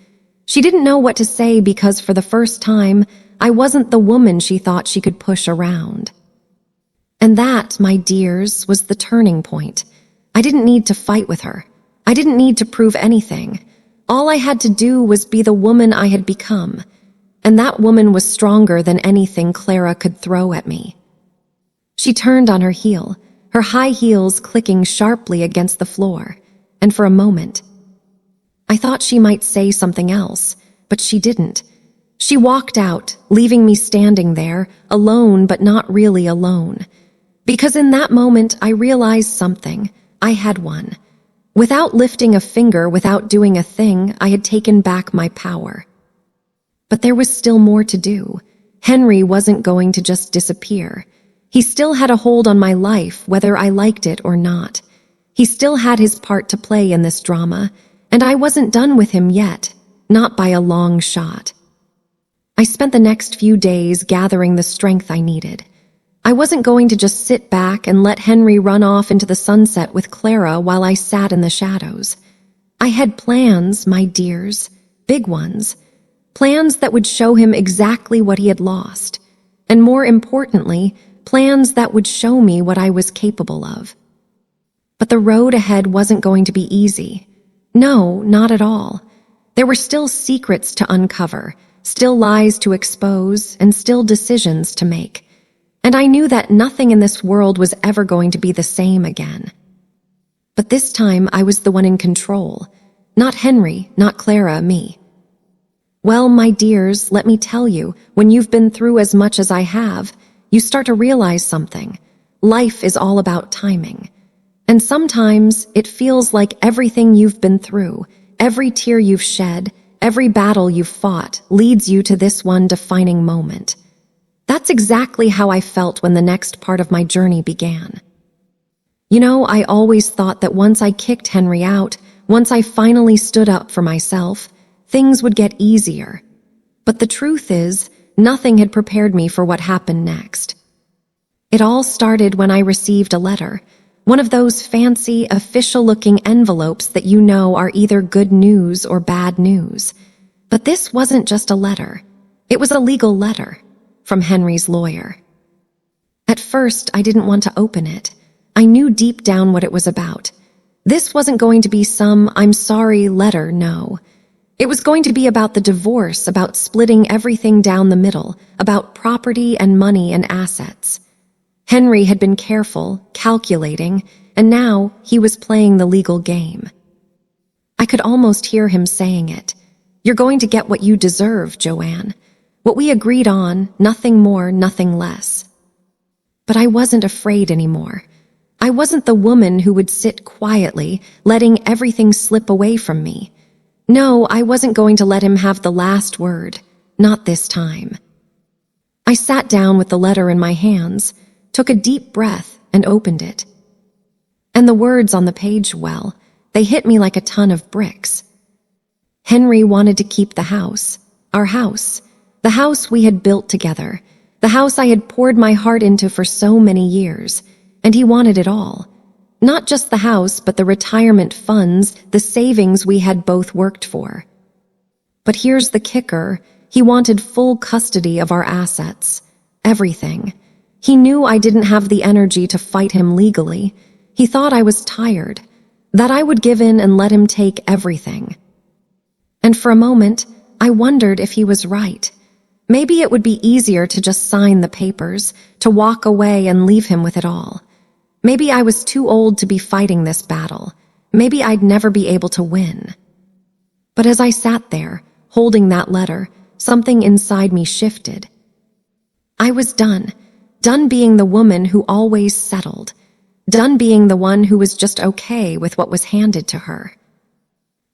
She didn't know what to say because for the first time, I wasn't the woman she thought she could push around. And that, my dears, was the turning point. I didn't need to fight with her. I didn't need to prove anything. All I had to do was be the woman I had become, and that woman was stronger than anything Clara could throw at me. She turned on her heel, her high heels clicking sharply against the floor, and for a moment, I thought she might say something else, but she didn't. She walked out, leaving me standing there, alone but not really alone. Because in that moment, I realized something. I had won. Without lifting a finger, without doing a thing, I had taken back my power. But there was still more to do. Henry wasn't going to just disappear. He still had a hold on my life, whether I liked it or not. He still had his part to play in this drama, and I wasn't done with him yet, not by a long shot. I spent the next few days gathering the strength I needed. I wasn't going to just sit back and let Henry run off into the sunset with Clara while I sat in the shadows. I had plans, my dears, big ones. Plans that would show him exactly what he had lost. And more importantly, plans that would show me what I was capable of. But the road ahead wasn't going to be easy. No, not at all. There were still secrets to uncover, still lies to expose, and still decisions to make. And I knew that nothing in this world was ever going to be the same again. But this time I was the one in control. Not Henry, not Clara, me. Well, my dears, let me tell you, when you've been through as much as I have, you start to realize something. Life is all about timing. And sometimes it feels like everything you've been through, every tear you've shed, every battle you've fought, leads you to this one defining moment. That's exactly how I felt when the next part of my journey began. You know, I always thought that once I kicked Henry out, once I finally stood up for myself, things would get easier. But the truth is, nothing had prepared me for what happened next. It all started when I received a letter, one of those fancy, official-looking envelopes that you know are either good news or bad news. But this wasn't just a letter. It was a legal letter from Henry's lawyer. At first, I didn't want to open it. I knew deep down what it was about. This wasn't going to be some "I'm sorry" letter, no. It was going to be about the divorce, about splitting everything down the middle, about property and money and assets. Henry had been careful, calculating, and now he was playing the legal game. I could almost hear him saying it. "You're going to get what you deserve, Joanne. What we agreed on, nothing more, nothing less." But I wasn't afraid anymore. I wasn't the woman who would sit quietly, letting everything slip away from me. No, I wasn't going to let him have the last word. Not this time. I sat down with the letter in my hands, took a deep breath, and opened it. And the words on the page, well, they hit me like a ton of bricks. Henry wanted to keep the house, our house, the house we had built together, the house I had poured my heart into for so many years, and he wanted it all. Not just the house, but the retirement funds, the savings we had both worked for. But here's the kicker. He wanted full custody of our assets. Everything. He knew I didn't have the energy to fight him legally. He thought I was tired, that I would give in and let him take everything. And for a moment, I wondered if he was right. Maybe it would be easier to just sign the papers, to walk away and leave him with it all. Maybe I was too old to be fighting this battle. Maybe I'd never be able to win. But as I sat there, holding that letter, something inside me shifted. I was done being the woman who always settled, done being the one who was just okay with what was handed to her.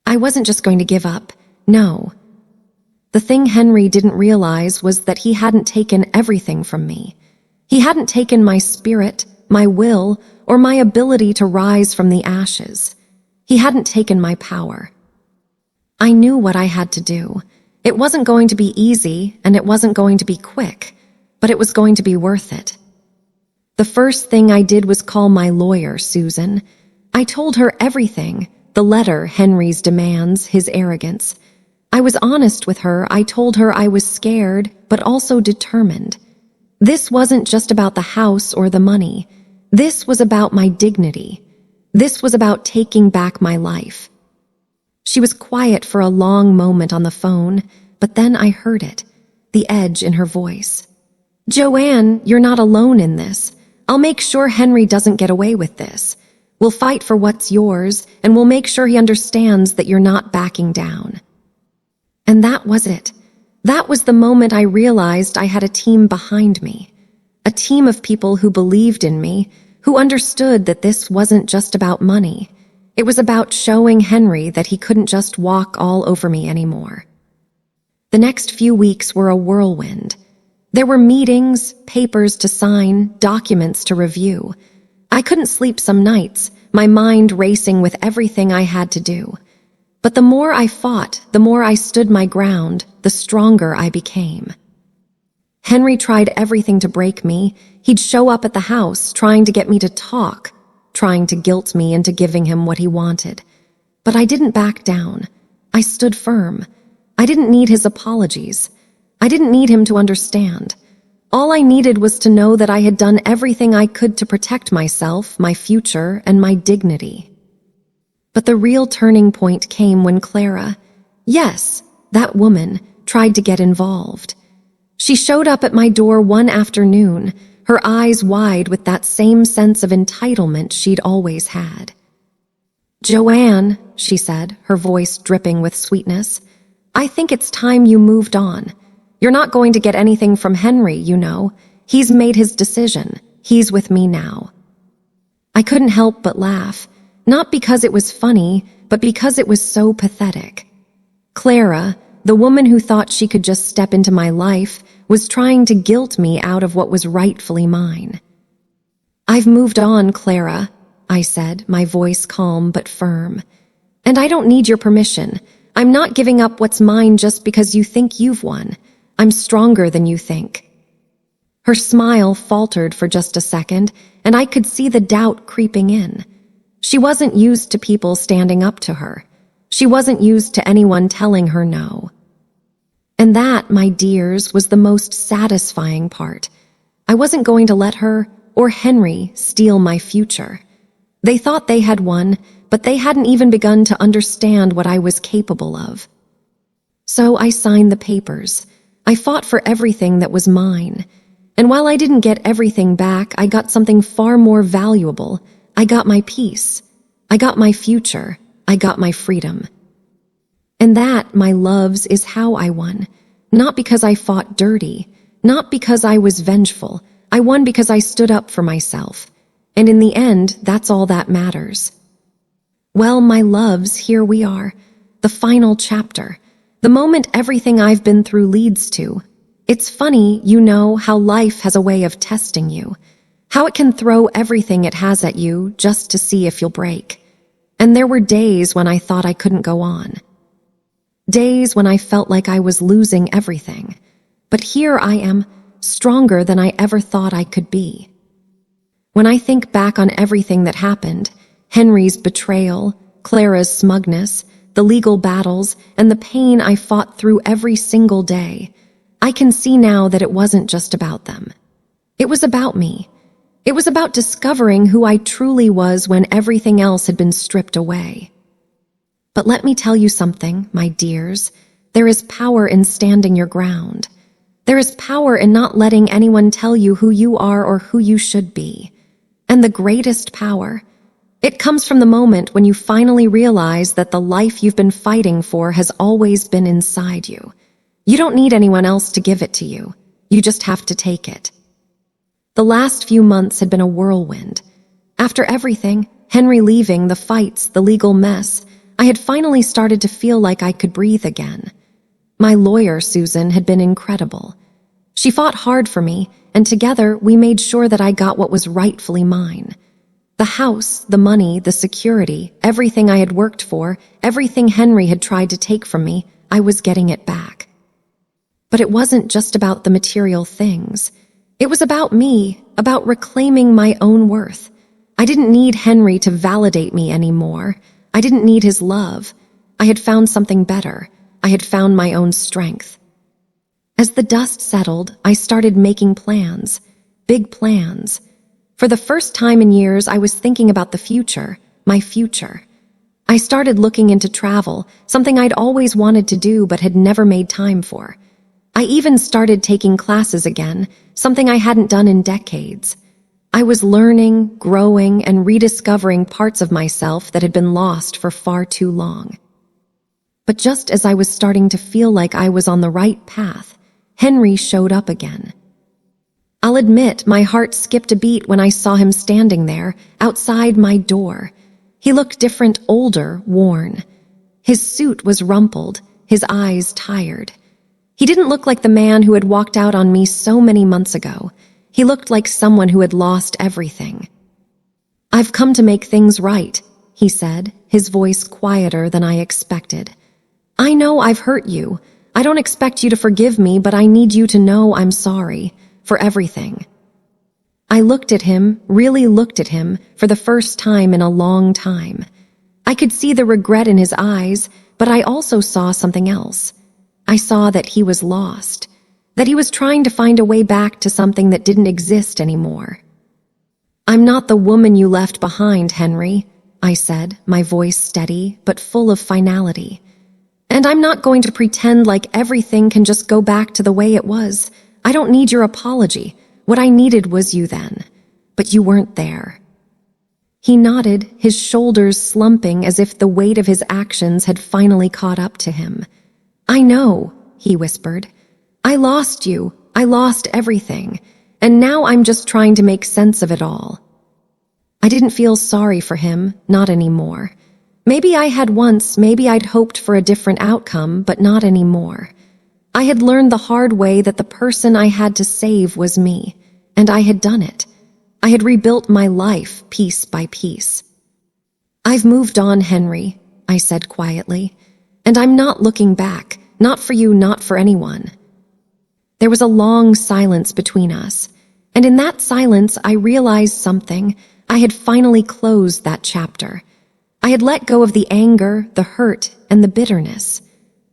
I wasn't just going to give up, no. The thing Henry didn't realize was that he hadn't taken everything from me. He hadn't taken my spirit, my will, or my ability to rise from the ashes. He hadn't taken my power. I knew what I had to do. It wasn't going to be easy, and it wasn't going to be quick, but it was going to be worth it. The first thing I did was call my lawyer, Susan. I told her everything, the letter, Henry's demands, his arrogance. I was honest with her. I told her I was scared, but also determined. This wasn't just about the house or the money. This was about my dignity. This was about taking back my life. She was quiet for a long moment on the phone, but then I heard it, the edge in her voice. "Joanne, you're not alone in this. I'll make sure Henry doesn't get away with this. We'll fight for what's yours, and we'll make sure he understands that you're not backing down." And that was it. That was the moment I realized I had a team behind me. A team of people who believed in me, who understood that this wasn't just about money. It was about showing Henry that he couldn't just walk all over me anymore. The next few weeks were a whirlwind. There were meetings, papers to sign, documents to review. I couldn't sleep some nights, my mind racing with everything I had to do. But the more I fought, the more I stood my ground, the stronger I became. Henry tried everything to break me. He'd show up at the house, trying to get me to talk, trying to guilt me into giving him what he wanted. But I didn't back down. I stood firm. I didn't need his apologies. I didn't need him to understand. All I needed was to know that I had done everything I could to protect myself, my future, and my dignity. But the real turning point came when Clara, yes, that woman, tried to get involved. She showed up at my door one afternoon, her eyes wide with that same sense of entitlement she'd always had. "Joanne," she said, her voice dripping with sweetness, "I think it's time you moved on. You're not going to get anything from Henry, you know. He's made his decision. He's with me now." I couldn't help but laugh, not because it was funny, but because it was so pathetic. Clara, the woman who thought she could just step into my life, was trying to guilt me out of what was rightfully mine. "I've moved on, Clara," I said, my voice calm but firm. "And I don't need your permission. I'm not giving up what's mine just because you think you've won. I'm stronger than you think." Her smile faltered for just a second, and I could see the doubt creeping in. She wasn't used to people standing up to her. She wasn't used to anyone telling her no. And that, my dears, was the most satisfying part. I wasn't going to let her or Henry steal my future. They thought they had won, but they hadn't even begun to understand what I was capable of. So I signed the papers. I fought for everything that was mine. And while I didn't get everything back, I got something far more valuable. I got my peace. I got my future. I got my freedom. And that, my loves, is how I won. Not because I fought dirty. Not because I was vengeful. I won because I stood up for myself. And in the end, that's all that matters. Well, my loves, here we are. The final chapter. The moment everything I've been through leads to. It's funny, you know, how life has a way of testing you. How it can throw everything it has at you just to see if you'll break. And there were days when I thought I couldn't go on. Days when I felt like I was losing everything. But here I am, stronger than I ever thought I could be. When I think back on everything that happened, Henry's betrayal, Clara's smugness, the legal battles, and the pain I fought through every single day, I can see now that it wasn't just about them. It was about me. It was about discovering who I truly was when everything else had been stripped away. But let me tell you something, my dears. There is power in standing your ground. There is power in not letting anyone tell you who you are or who you should be. And the greatest power, it comes from the moment when you finally realize that the life you've been fighting for has always been inside you. You don't need anyone else to give it to you. You just have to take it. The last few months had been a whirlwind. After everything, Henry leaving, the fights, the legal mess, I had finally started to feel like I could breathe again. My lawyer, Susan, had been incredible. She fought hard for me, and together we made sure that I got what was rightfully mine. The house, the money, the security, everything I had worked for, everything Henry had tried to take from me, I was getting it back. But it wasn't just about the material things. It was about me, about reclaiming my own worth. I didn't need Henry to validate me anymore. I didn't need his love. I had found something better. I had found my own strength. As the dust settled, I started making plans, big plans. For the first time in years, I was thinking about the future, my future. I started looking into travel, something I'd always wanted to do but had never made time for. I even started taking classes again, something I hadn't done in decades. I was learning, growing, and rediscovering parts of myself that had been lost for far too long. But just as I was starting to feel like I was on the right path, Henry showed up again. I'll admit my heart skipped a beat when I saw him standing there, outside my door. He looked different, older, worn. His suit was rumpled, his eyes tired. He didn't look like the man who had walked out on me so many months ago. He looked like someone who had lost everything. "I've come to make things right," he said, his voice quieter than I expected. "I know I've hurt you. I don't expect you to forgive me, but I need you to know I'm sorry for everything." I looked at him, really looked at him, for the first time in a long time. I could see the regret in his eyes, but I also saw something else. I saw that he was lost, that he was trying to find a way back to something that didn't exist anymore. "I'm not the woman you left behind, Henry," I said, my voice steady but full of finality. "And I'm not going to pretend like everything can just go back to the way it was. I don't need your apology. What I needed was you then. But you weren't there." He nodded, his shoulders slumping as if the weight of his actions had finally caught up to him. "I know," he whispered. "I lost you. I lost everything. And now I'm just trying to make sense of it all." I didn't feel sorry for him, not anymore. Maybe I had once, maybe I'd hoped for a different outcome, but not anymore. I had learned the hard way that the person I had to save was me, and I had done it. I had rebuilt my life piece by piece. "I've moved on, Henry," I said quietly, "and I'm not looking back, not for you, not for anyone." There was a long silence between us, and in that silence I realized something. I had finally closed that chapter. I had let go of the anger, the hurt, and the bitterness.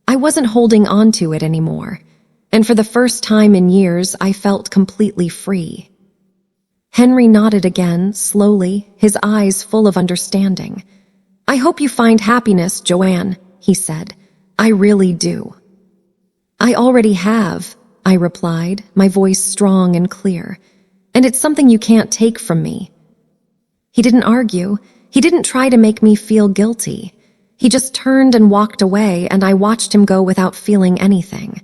I wasn't holding on to it anymore, and for the first time in years I felt completely free. Henry nodded again, slowly, his eyes full of understanding. "I hope you find happiness, Joanne," he said. "I really do." "I already have," I replied, my voice strong and clear. "And it's something you can't take from me." He didn't argue. He didn't try to make me feel guilty. He just turned and walked away, and I watched him go without feeling anything.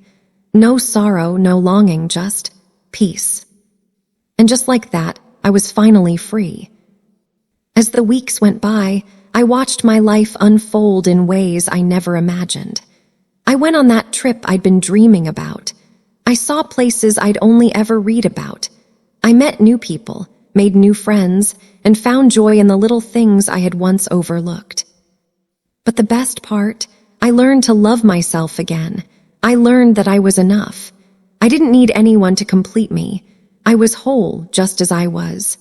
No sorrow, no longing, just peace. And just like that, I was finally free. As the weeks went by, I watched my life unfold in ways I never imagined. I went on that trip I'd been dreaming about. I saw places I'd only ever read about. I met new people, made new friends, and found joy in the little things I had once overlooked. But the best part, I learned to love myself again. I learned that I was enough. I didn't need anyone to complete me. I was whole just as I was.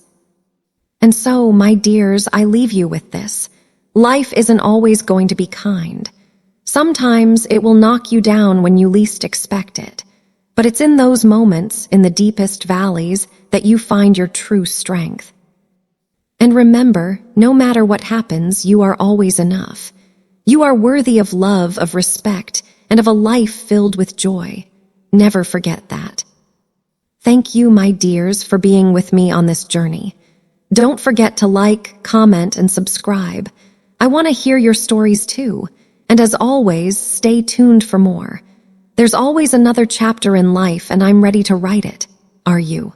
And so, my dears, I leave you with this. Life isn't always going to be kind. Sometimes it will knock you down when you least expect it. But it's in those moments, in the deepest valleys, that you find your true strength. And remember, no matter what happens, you are always enough. You are worthy of love, of respect, and of a life filled with joy. Never forget that. Thank you, my dears, for being with me on this journey. Don't forget to like, comment, and subscribe. I want to hear your stories too. And as always, stay tuned for more. There's always another chapter in life, and I'm ready to write it. Are you?